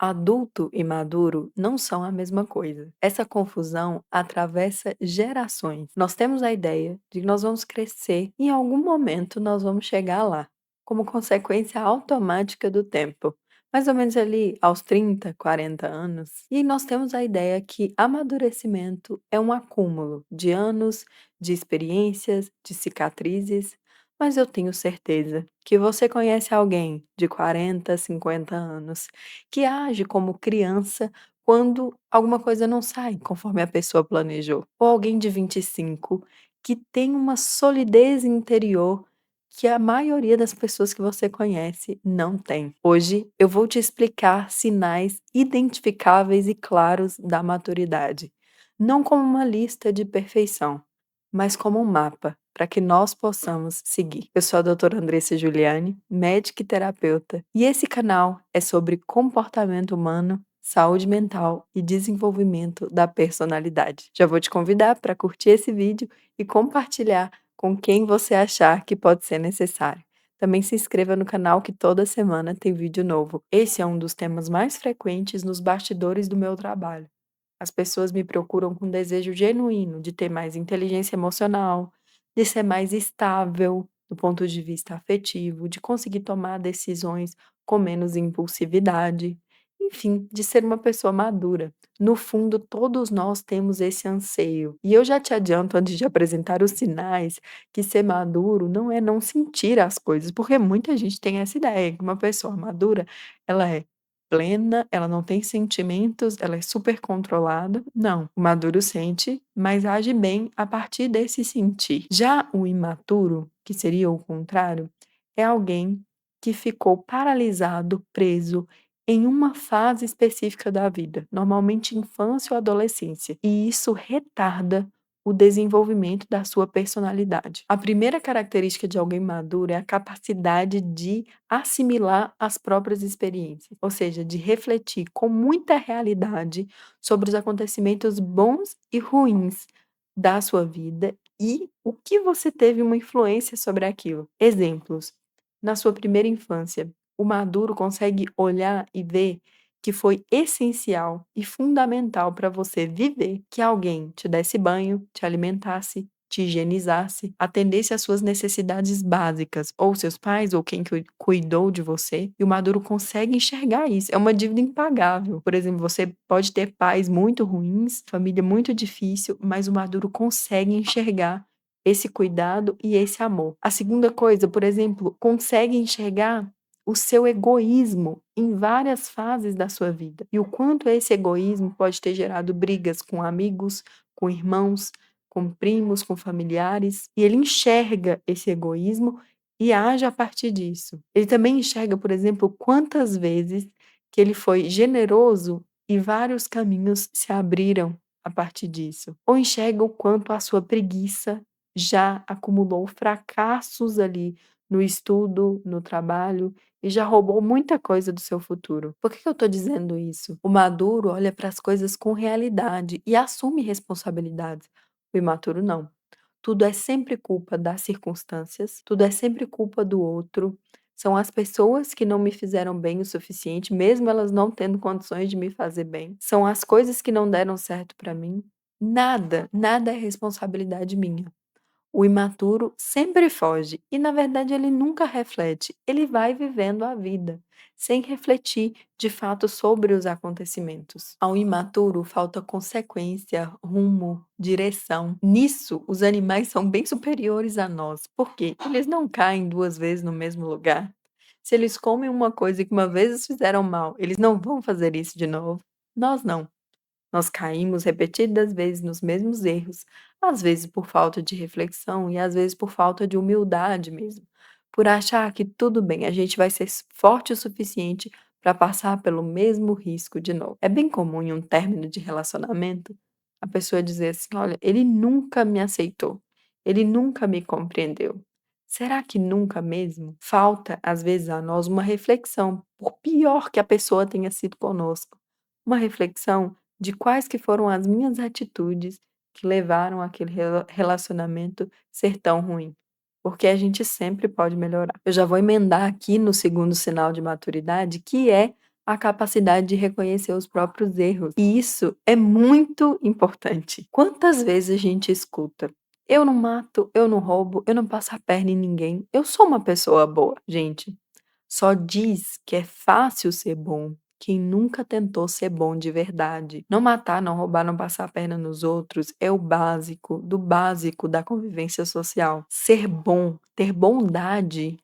Adulto e maduro não são a mesma coisa. Essa confusão atravessa gerações. Nós temos a ideia de que nós vamos crescer e em algum momento nós vamos chegar lá, como consequência automática do tempo. Mais ou menos ali aos 30, 40 anos. E nós temos a ideia que amadurecimento é um acúmulo de anos, de experiências, de cicatrizes. Mas eu tenho certeza que você conhece alguém de 40, 50 anos que age como criança quando alguma coisa não sai conforme a pessoa planejou. Ou alguém de 25 que tem uma solidez interior que a maioria das pessoas que você conhece não tem. Hoje eu vou te explicar sinais identificáveis e claros da maturidade, não como uma lista de perfeição, mas como um mapa para que nós possamos seguir. Eu sou a doutora Andressa Giuliani, médica e terapeuta, e esse canal é sobre comportamento humano, saúde mental e desenvolvimento da personalidade. Já vou te convidar para curtir esse vídeo e compartilhar com quem você achar que pode ser necessário. Também se inscreva no canal que toda semana tem vídeo novo. Esse é um dos temas mais frequentes nos bastidores do meu trabalho. As pessoas me procuram com desejo genuíno de ter mais inteligência emocional, de ser mais estável do ponto de vista afetivo, de conseguir tomar decisões com menos impulsividade, enfim, de ser uma pessoa madura. No fundo, todos nós temos esse anseio. E eu já te adianto, antes de apresentar os sinais, que ser maduro não é não sentir as coisas, porque muita gente tem essa ideia que uma pessoa madura, ela é plena, ela não tem sentimentos, ela é super controlada. Não, o maduro sente, mas age bem a partir desse sentir. Já o imaturo, que seria o contrário, é alguém que ficou paralisado, preso em uma fase específica da vida, normalmente infância ou adolescência, e isso retarda o desenvolvimento da sua personalidade. A primeira característica de alguém maduro é a capacidade de assimilar as próprias experiências, ou seja, de refletir com muita realidade sobre os acontecimentos bons e ruins da sua vida e o que você teve uma influência sobre aquilo. Exemplos: na sua primeira infância, o maduro consegue olhar e ver que foi essencial e fundamental para você viver que alguém te desse banho, te alimentasse, te higienizasse, atendesse às suas necessidades básicas, ou seus pais, ou quem cuidou de você, e o maduro consegue enxergar isso. É uma dívida impagável. Por exemplo, você pode ter pais muito ruins, família muito difícil, mas o maduro consegue enxergar esse cuidado e esse amor. A segunda coisa, por exemplo, consegue enxergar o seu egoísmo em várias fases da sua vida e o quanto esse egoísmo pode ter gerado brigas com amigos, com irmãos, com primos, com familiares, e ele enxerga esse egoísmo e age a partir disso. Ele também enxerga, por exemplo, quantas vezes que ele foi generoso e vários caminhos se abriram a partir disso. Ou enxerga o quanto a sua preguiça já acumulou fracassos ali no estudo, no trabalho e já roubou muita coisa do seu futuro. Por que eu estou dizendo isso? O maduro olha para as coisas com realidade e assume responsabilidades. O imaturo não. Tudo é sempre culpa das circunstâncias, tudo é sempre culpa do outro. São as pessoas que não me fizeram bem o suficiente, mesmo elas não tendo condições de me fazer bem. São as coisas que não deram certo para mim. Nada é responsabilidade minha. O imaturo sempre foge e, na verdade, ele nunca reflete. Ele vai vivendo a vida, sem refletir de fato sobre os acontecimentos. Ao imaturo falta consequência, rumo, direção. Nisso, os animais são bem superiores a nós. Por quê? Eles não caem duas vezes no mesmo lugar. Se eles comem uma coisa que uma vez os fizeram mal, eles não vão fazer isso de novo. Nós não. Nós caímos repetidas vezes nos mesmos erros, às vezes por falta de reflexão e às vezes por falta de humildade mesmo, por achar que tudo bem, a gente vai ser forte o suficiente para passar pelo mesmo risco de novo. É bem comum em um término de relacionamento a pessoa dizer assim: olha, ele nunca me aceitou, ele nunca me compreendeu. Será que nunca mesmo? Falta, às vezes, a nós uma reflexão, por pior que a pessoa tenha sido conosco. Uma reflexão de quais que foram as minhas atitudes que levaram aquele relacionamento ser tão ruim, porque a gente sempre pode melhorar. Eu já vou emendar aqui no segundo sinal de maturidade, que é a capacidade de reconhecer os próprios erros. E isso é muito importante. Quantas vezes a gente escuta: "Eu não mato, eu não roubo, eu não passo a perna em ninguém, eu sou uma pessoa boa". Gente, só diz que é fácil ser bom quem nunca tentou ser bom de verdade. Não matar, não roubar, não passar a perna nos outros é o básico do básico da convivência social. Ser bom, ter bondade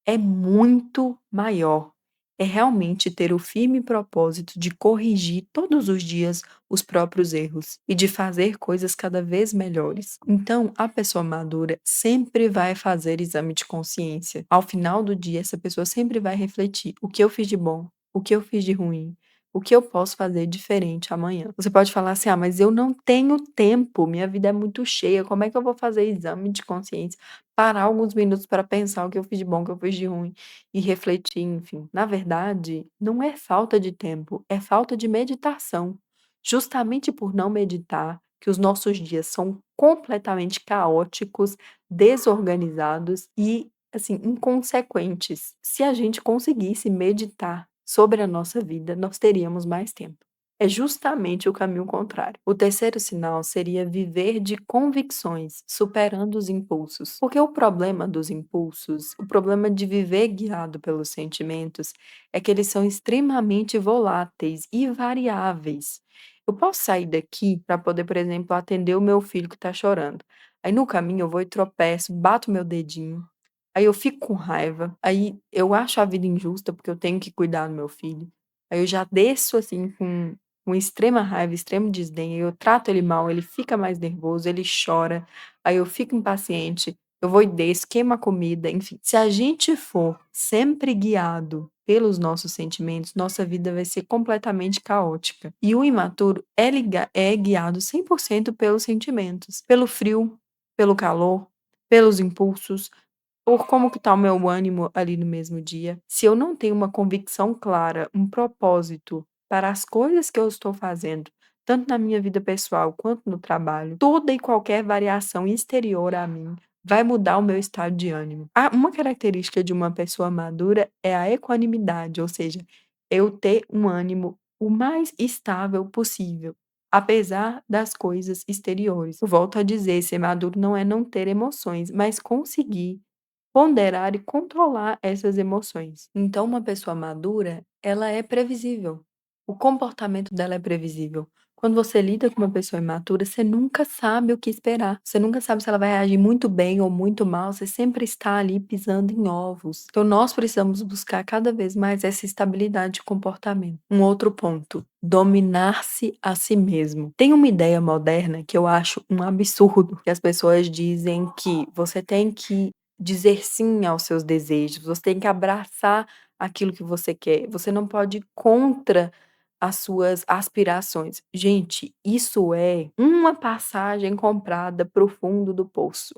é muito maior. É realmente ter o firme propósito de corrigir todos os dias os próprios erros e de fazer coisas cada vez melhores. Então, a pessoa madura sempre vai fazer exame de consciência. Ao final do dia, essa pessoa sempre vai refletir: o que eu fiz de bom, o que eu fiz de ruim, o que eu posso fazer diferente amanhã. Você pode falar assim: ah, mas eu não tenho tempo, minha vida é muito cheia, como é que eu vou fazer exame de consciência? Parar alguns minutos para pensar o que eu fiz de bom, o que eu fiz de ruim e refletir, enfim. Na verdade, não é falta de tempo, é falta de meditação. Justamente por não meditar, que os nossos dias são completamente caóticos, desorganizados e, assim, inconsequentes. Se a gente conseguisse meditar sobre a nossa vida, nós teríamos mais tempo. É justamente o caminho contrário. O terceiro sinal seria viver de convicções, superando os impulsos. Porque o problema dos impulsos, o problema de viver guiado pelos sentimentos, é que eles são extremamente voláteis e variáveis. Eu posso sair daqui para poder, por exemplo, atender o meu filho que está chorando. Aí no caminho eu vou e tropeço, bato meu dedinho, aí eu fico com raiva, aí eu acho a vida injusta porque eu tenho que cuidar do meu filho. Aí eu já desço assim com extrema raiva, extremo desdém, aí eu trato ele mal, ele fica mais nervoso, ele chora, aí eu fico impaciente, eu vou e desço, queimo a comida, enfim. Se a gente for sempre guiado pelos nossos sentimentos, nossa vida vai ser completamente caótica. E o imaturo é guiado 100% pelos sentimentos, pelo frio, pelo calor, pelos impulsos, por como que tá o meu ânimo ali no mesmo dia. Se eu não tenho uma convicção clara, um propósito para as coisas que eu estou fazendo, tanto na minha vida pessoal quanto no trabalho, toda e qualquer variação exterior a mim vai mudar o meu estado de ânimo. Uma característica de uma pessoa madura é a equanimidade, ou seja, eu ter um ânimo o mais estável possível, apesar das coisas exteriores. Eu volto a dizer, ser maduro não é não ter emoções, mas conseguir ponderar e controlar essas emoções. Então, uma pessoa madura, ela é previsível. O comportamento dela é previsível. Quando você lida com uma pessoa imatura, você nunca sabe o que esperar. Você nunca sabe se ela vai agir muito bem ou muito mal. Você sempre está ali pisando em ovos. Então, nós precisamos buscar cada vez mais essa estabilidade de comportamento. Um outro ponto: dominar-se a si mesmo. Tem uma ideia moderna que eu acho um absurdo, que as pessoas dizem que você tem que dizer sim aos seus desejos, você tem que abraçar aquilo que você quer, você não pode ir contra as suas aspirações. Gente, isso é uma passagem comprada para o fundo do poço.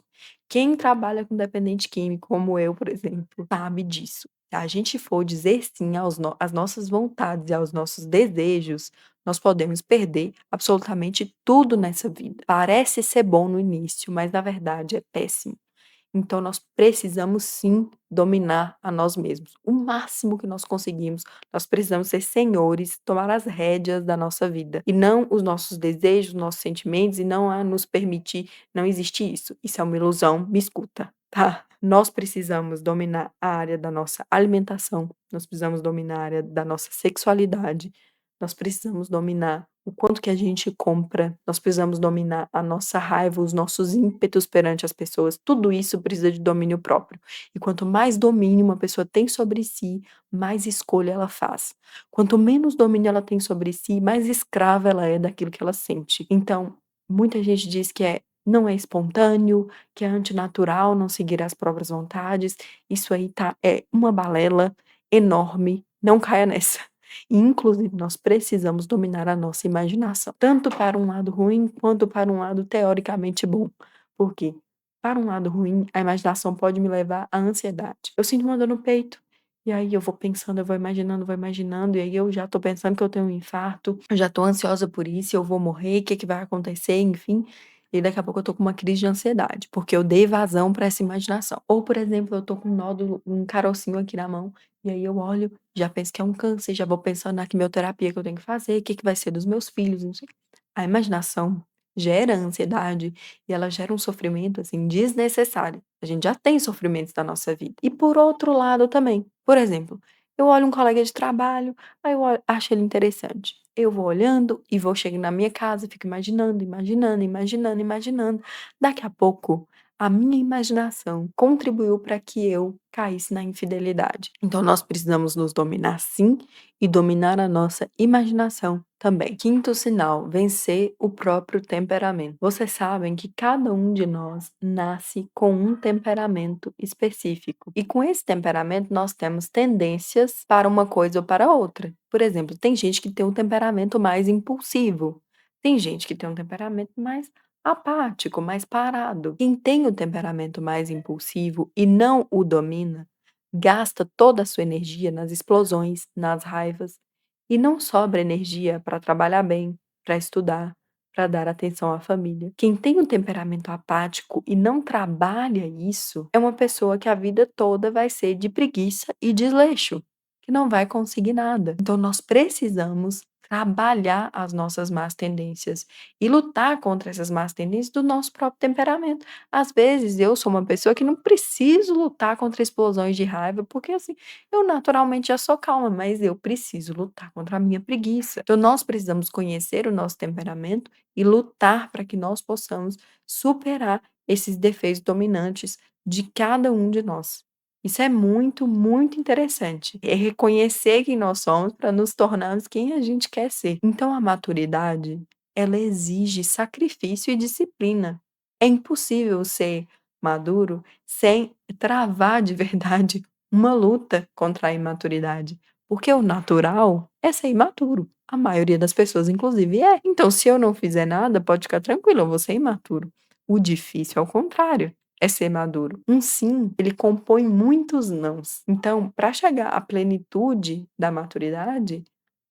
Quem trabalha com dependente químico, como eu, por exemplo, sabe disso. Se a gente for dizer sim às nossas vontades e aos nossos desejos, nós podemos perder absolutamente tudo nessa vida. Parece ser bom no início, mas na verdade é péssimo. Então nós precisamos sim dominar a nós mesmos. O máximo que nós conseguimos, nós precisamos ser senhores, tomar as rédeas da nossa vida, e não os nossos desejos, nossos sentimentos, e não a nos permitir não existe isso. Isso é uma ilusão, me escuta, tá? Nós precisamos dominar a área da nossa alimentação, nós precisamos dominar a área da nossa sexualidade, nós precisamos dominar o quanto que a gente compra, nós precisamos dominar a nossa raiva, os nossos ímpetos perante as pessoas, tudo isso precisa de domínio próprio. E quanto mais domínio uma pessoa tem sobre si, mais escolha ela faz. Quanto menos domínio ela tem sobre si, mais escrava ela é daquilo que ela sente. Então, muita gente diz que não é espontâneo, que é antinatural não seguir as próprias vontades. Isso aí é uma balela enorme. Não caia nessa. E, inclusive, nós precisamos dominar a nossa imaginação, tanto para um lado ruim quanto para um lado teoricamente bom. Por quê? Para um lado ruim, a imaginação pode me levar à ansiedade. Eu sinto uma dor no peito, e aí eu vou imaginando, e aí eu já tô pensando que eu tenho um infarto, eu já tô ansiosa por isso, eu vou morrer, o que que vai acontecer, enfim. E daqui a pouco eu tô com uma crise de ansiedade, porque eu dei vazão para essa imaginação. Ou, por exemplo, eu tô com um nódulo, um carocinho aqui na mão, E aí eu olho, já penso que é um câncer, já vou pensando na quimioterapia que eu tenho que fazer, o que que vai ser dos meus filhos, não sei. A imaginação gera ansiedade e ela gera um sofrimento, assim, desnecessário. A gente já tem sofrimentos na nossa vida. E por outro lado também, por exemplo, eu olho um colega de trabalho, aí eu acho ele interessante. Eu vou olhando e vou chegando na minha casa, fico imaginando, imaginando, imaginando, imaginando. Daqui a pouco a minha imaginação contribuiu para que eu caísse na infidelidade. Então nós precisamos nos dominar sim e dominar a nossa imaginação também. Quinto sinal, vencer o próprio temperamento. Vocês sabem que cada um de nós nasce com um temperamento específico. E com esse temperamento nós temos tendências para uma coisa ou para outra. Por exemplo, tem gente que tem um temperamento mais impulsivo. Tem gente que tem um temperamento mais apático, mais parado. Quem tem o temperamento mais impulsivo e não o domina, gasta toda a sua energia nas explosões, nas raivas, e não sobra energia para trabalhar bem, para estudar, para dar atenção à família. Quem tem um temperamento apático e não trabalha isso, é uma pessoa que a vida toda vai ser de preguiça e desleixo, que não vai conseguir nada. Então nós precisamos trabalhar as nossas más tendências e lutar contra essas más tendências do nosso próprio temperamento. Às vezes eu sou uma pessoa que não preciso lutar contra explosões de raiva, porque assim, eu naturalmente já sou calma, mas eu preciso lutar contra a minha preguiça. Então nós precisamos conhecer o nosso temperamento e lutar para que nós possamos superar esses defeitos dominantes de cada um de nós. Isso é muito, muito interessante. É reconhecer quem nós somos para nos tornarmos quem a gente quer ser. Então a maturidade, ela exige sacrifício e disciplina. É impossível ser maduro sem travar de verdade uma luta contra a imaturidade, porque o natural é ser imaturo. A maioria das pessoas, inclusive, é. Então, se eu não fizer nada, pode ficar tranquilo, eu vou ser imaturo. O difícil, ao contrário, é ser maduro. Um sim, ele compõe muitos nãos. Então, para chegar à plenitude da maturidade,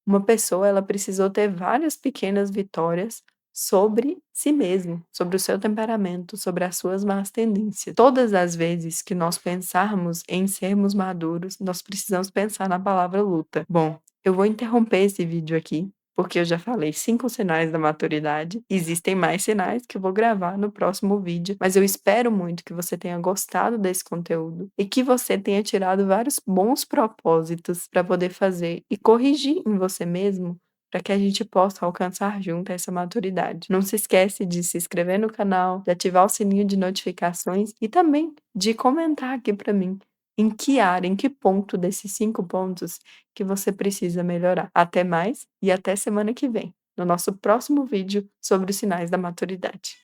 uma pessoa ela precisou ter várias pequenas vitórias sobre si mesmo, sobre o seu temperamento, sobre as suas más tendências. Todas as vezes que nós pensarmos em sermos maduros, nós precisamos pensar na palavra luta. Bom, eu vou interromper esse vídeo aqui, porque eu já falei 5 sinais da maturidade. Existem mais sinais que eu vou gravar no próximo vídeo, mas eu espero muito que você tenha gostado desse conteúdo e que você tenha tirado vários bons propósitos para poder fazer e corrigir em você mesmo, para que a gente possa alcançar junto essa maturidade. Não se esquece de se inscrever no canal, de ativar o sininho de notificações e também de comentar aqui para mim em que área, em que ponto desses 5 pontos que você precisa melhorar. Até mais e até semana que vem, no nosso próximo vídeo sobre os sinais da maturidade.